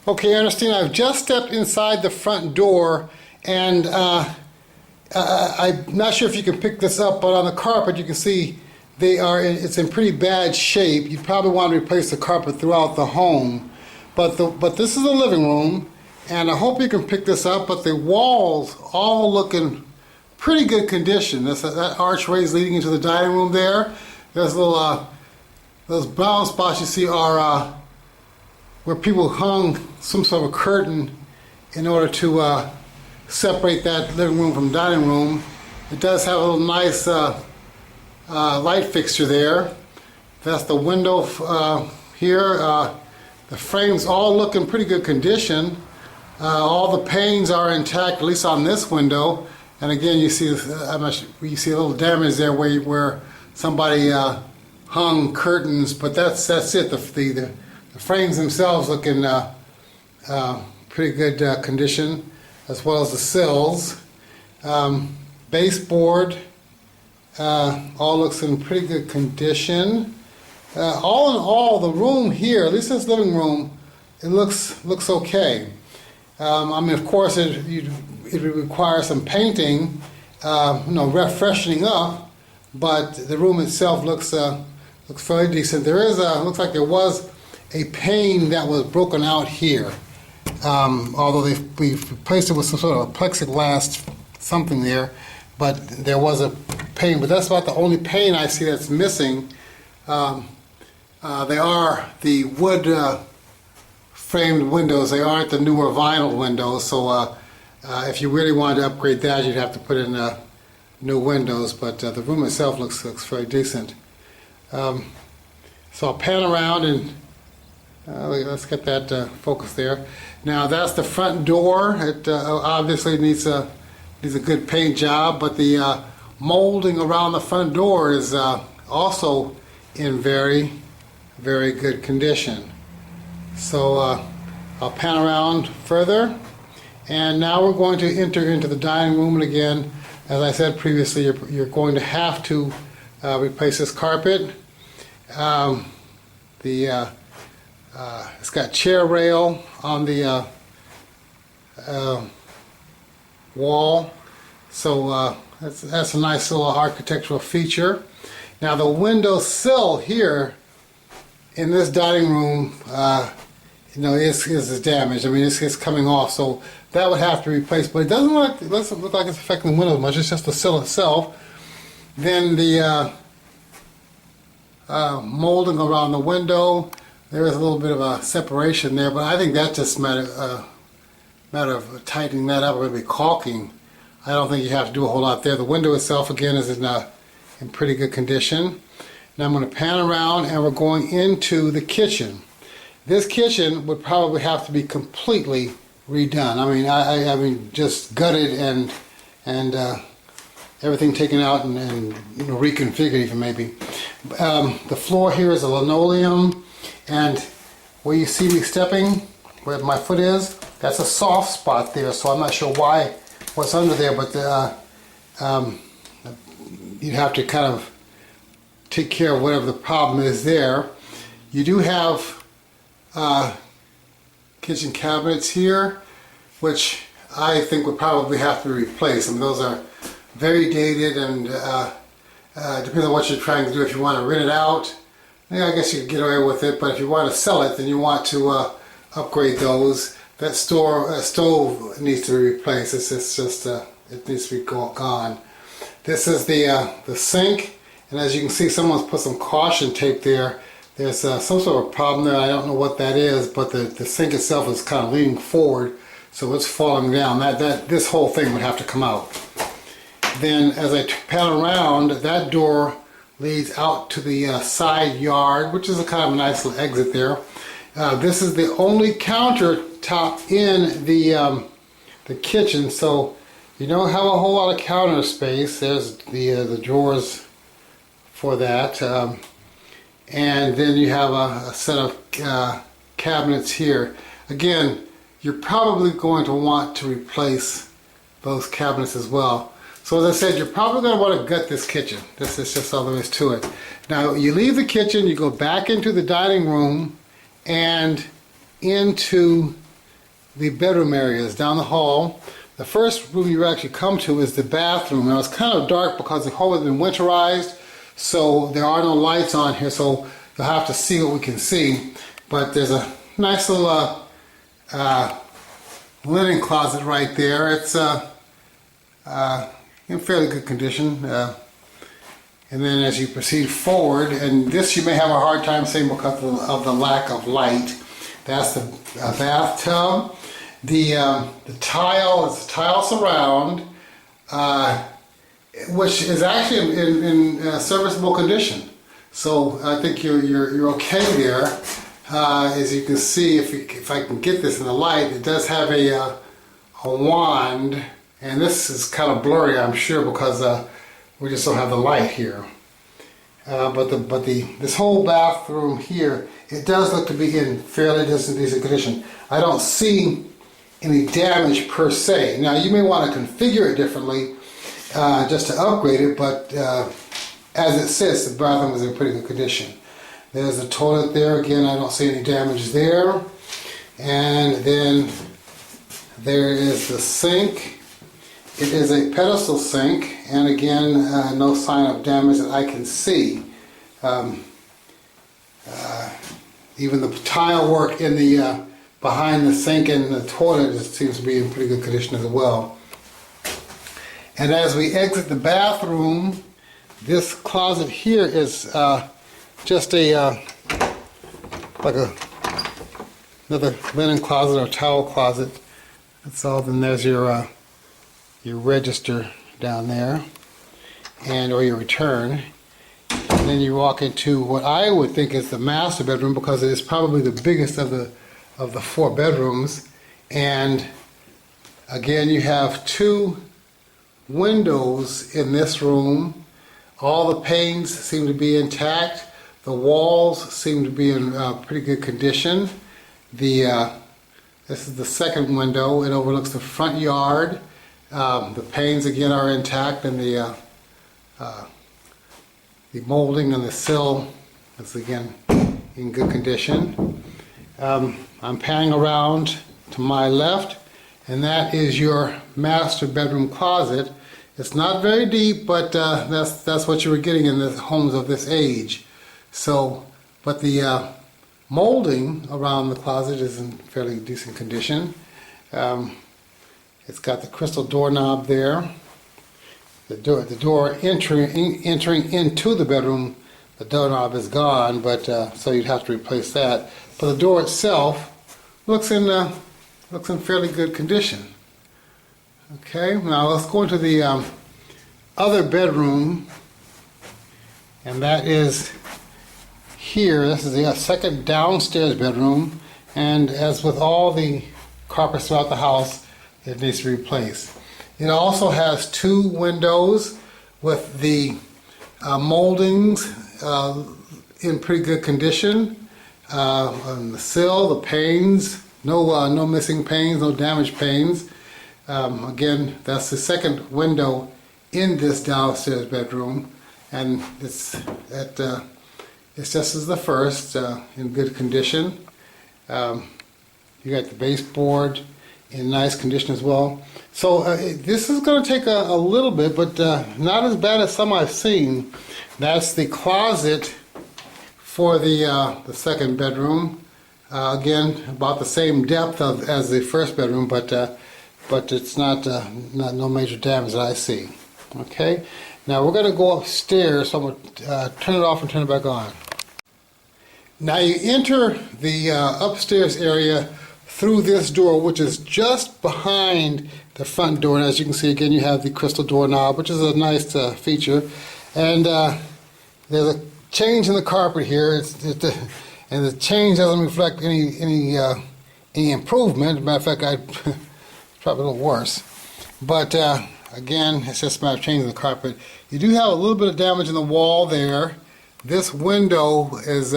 Okay, Ernestine, I've just stepped inside the front door, and I'm not sure if you can pick this up, but on the carpet you can see it's in pretty bad shape. You probably want to replace the carpet throughout the home. But this is the living room, and I hope you can pick this up, but the walls all look in pretty good condition. That archway is leading into the dining room there. There's little, those brown spots you see are where people hung some sort of a curtain in order to separate that living room from dining room. It does have a little nice light fixture there. That's the window here. The frames all look in pretty good condition. All the panes are intact, at least on this window. And again, you see you see a little damage there where somebody hung curtains, but that's it. The frames themselves look in pretty good condition, as well as the sills. Baseboard all looks in pretty good condition. All in all, the room here, at least this living room, it looks okay. I mean, of course, it would require some painting, freshening up, but the room itself looks fairly decent. Looks like there was a pane that was broken out here, although we've replaced it with some sort of a plexiglass something there, but there was a pane. But that's about the only pane I see that's missing. They are the wood framed windows. They aren't the newer vinyl windows, so if you really wanted to upgrade that, you'd have to put in new windows, but the room itself looks very decent. So I'll pan around and let's get that focus there. Now that's the front door. It obviously needs a good paint job, but the molding around the front door is also in very good condition. So I'll pan around further, and now we're going to enter into the dining room. And again, as I said previously, you're going to have to replace this carpet. It's got chair rail on the wall, so that's a nice little architectural feature. Now the window sill here in this dining room, is damaged. I mean, it's coming off, so that would have to be replaced. But it doesn't look like it's affecting the window much. It's just the sill itself. Then the molding around the window, there is a little bit of a separation there, but I think that's just matter of tightening that up or maybe caulking. I don't think you have to do a whole lot there. The window itself, again, is in pretty good condition. Now I'm going to pan around, and we're going into the kitchen. This kitchen would probably have to be completely redone. I mean, just gutted and everything taken out and reconfigured even maybe. The floor here is a linoleum, and where you see me stepping, where my foot is, that's a soft spot there. So I'm not sure what's under there, but you'd have to kind of take care of whatever the problem is there. You do have kitchen cabinets here, which I think would probably have to be replaced. I mean, those are very dated, and depending on what you're trying to do. If you want to rent it out, I guess you could get away with it, but if you want to sell it, then you want to upgrade those. That stove needs to be replaced. It's just it needs to be gone. This is the sink, and as you can see, someone's put some caution tape there. There's some sort of problem there. I don't know what that is, but the sink itself is kind of leaning forward, so it's falling down. This whole thing would have to come out. Then, as I pan around, that door leads out to the side yard, which is a kind of a nice little exit there. This is the only countertop in the kitchen, so you don't have a whole lot of counter space. There's the drawers for that. And then you have a set of cabinets here. Again, you're probably going to want to replace those cabinets as well. So as I said, you're probably going to want to gut this kitchen. This is just all there is to it. Now you leave the kitchen, you go back into the dining room and into the bedroom areas down the hall. The first room you actually come to is the bathroom. Now it's kind of dark because the home has been winterized, so there are no lights on here, so you'll have to see what we can see. But there's a nice little linen closet right there. It's in fairly good condition. And then as you proceed forward, and this you may have a hard time seeing because of the lack of light. That's the bathtub. The tile is a tile surround, which is actually in serviceable condition. So I think you're okay there. As you can see, if I can get this in the light, it does have a wand, and this is kind of blurry, I'm sure, because we just don't have the light here. But this whole bathroom here, it does look to be in fairly decent condition. I don't see any damage per se. Now you may want to configure it differently just to upgrade it, but as it sits, the bathroom is in pretty good condition. There's the toilet there. Again, I don't see any damage there. And then there is the sink. It is a pedestal sink, and again, no sign of damage that I can see. Even the tile work in the behind the sink and the toilet seems to be in pretty good condition as well. And as we exit the bathroom, this closet here is just a like another linen closet or towel closet. That's all. Then there's your register down there, or your return. And then you walk into what I would think is the master bedroom, because it is probably the biggest of the 4 bedrooms. And again, you have 2 windows in this room. All the panes seem to be intact. The walls seem to be in pretty good condition. This is the second window. It overlooks the front yard. The panes again are intact, and the molding and the sill is again in good condition. I'm panning around to my left, and that is your master bedroom closet. It's not very deep, but that's what you were getting in the homes of this age. So, but the molding around the closet is in fairly decent condition. It's got the crystal doorknob there. The door entering into the bedroom, the doorknob is gone, but so you'd have to replace that. But the door itself looks in fairly good condition. Okay, now let's go into the other bedroom, and that is here. This is the second downstairs bedroom, and as with all the carpets throughout the house, it needs to be replaced. It also has 2 windows with the moldings in pretty good condition. On the sill, the panes, no missing panes, no damaged panes. Again, that's the second window in this downstairs bedroom, and it's just as the first, in good condition. You got the baseboard in nice condition as well. So this is going to take a little bit, but not as bad as some I've seen. That's the closet for the second bedroom. Again, about the same depth as the first bedroom, but it's not no major damage that I see. Okay, now we're going to go upstairs. So I'm going to turn it off and turn it back on. Now you enter the upstairs area through this door, which is just behind the front door. And as you can see, again, you have the crystal doorknob, which is a nice feature. And there's a change in the carpet here. And the change doesn't reflect any improvement. As a matter of fact, it's probably a little worse. But again, it's just a matter of changing the carpet. You do have a little bit of damage in the wall there. This window is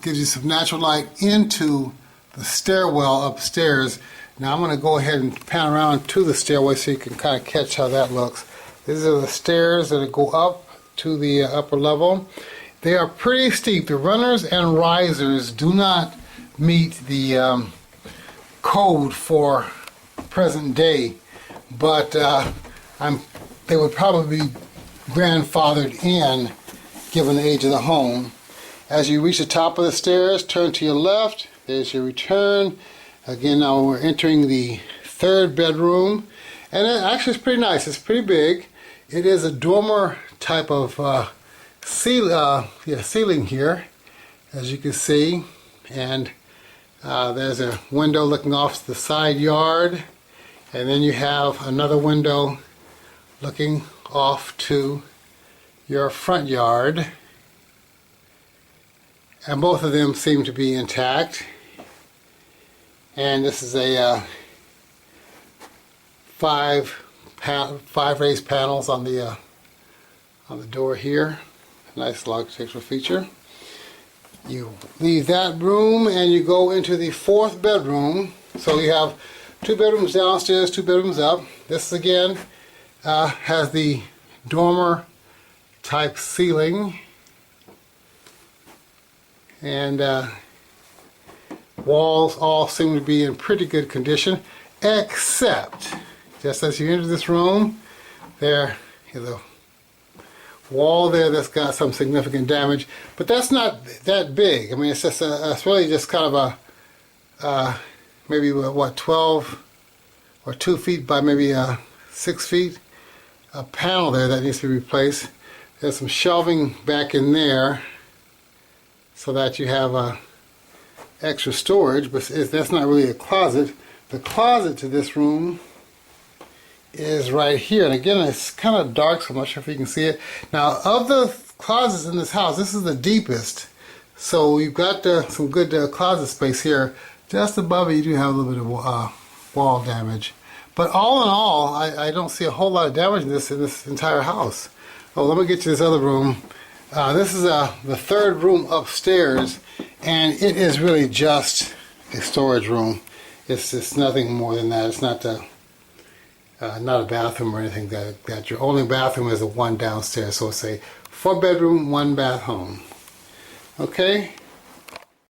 gives you some natural light into the stairwell upstairs. Now I'm going to go ahead and pan around to the stairway so you can kind of catch how that looks. These are the stairs that go up to the upper level. They are pretty steep. The runners and risers do not meet the code for present day, but they would probably be grandfathered in given the age of the home. As you reach the top of the stairs, turn to your left. There's your return. Again, now we're entering the third bedroom, and it actually is pretty nice. It's pretty big. It is a dormer type of ceiling here, as you can see, and there's a window looking off to the side yard, and then you have another window looking off to your front yard, and both of them seem to be intact. And this is a five raised panels on the door here. Nice architectural feature. You leave that room and you go into the fourth bedroom. So you have 2 bedrooms downstairs, 2 bedrooms up. This again has the dormer type ceiling, and walls all seem to be in pretty good condition, except just as you enter this room, there is a wall there that's got some significant damage, but that's not that big. I mean, it's just it's really just kind of a maybe what, 12 or 2 feet by maybe 6 feet, a panel there that needs to be replaced. There's some shelving back in there so that you have extra storage, but that's not really a closet. The closet to this room is right here, and again, it's kind of dark, so I'm not sure if you can see it. Now, of the closets in this house, this is the deepest, so you've got some good closet space here. Just above it, you do have a little bit of wall damage, but all in all, I don't see a whole lot of damage in this entire house. Oh, let me get to this other room. This is the third room upstairs, and it is really just a storage room. It's nothing more than that. It's not a bathroom or anything. That your only bathroom is the one downstairs. So it's a 4-bedroom, 1-bath home. Okay.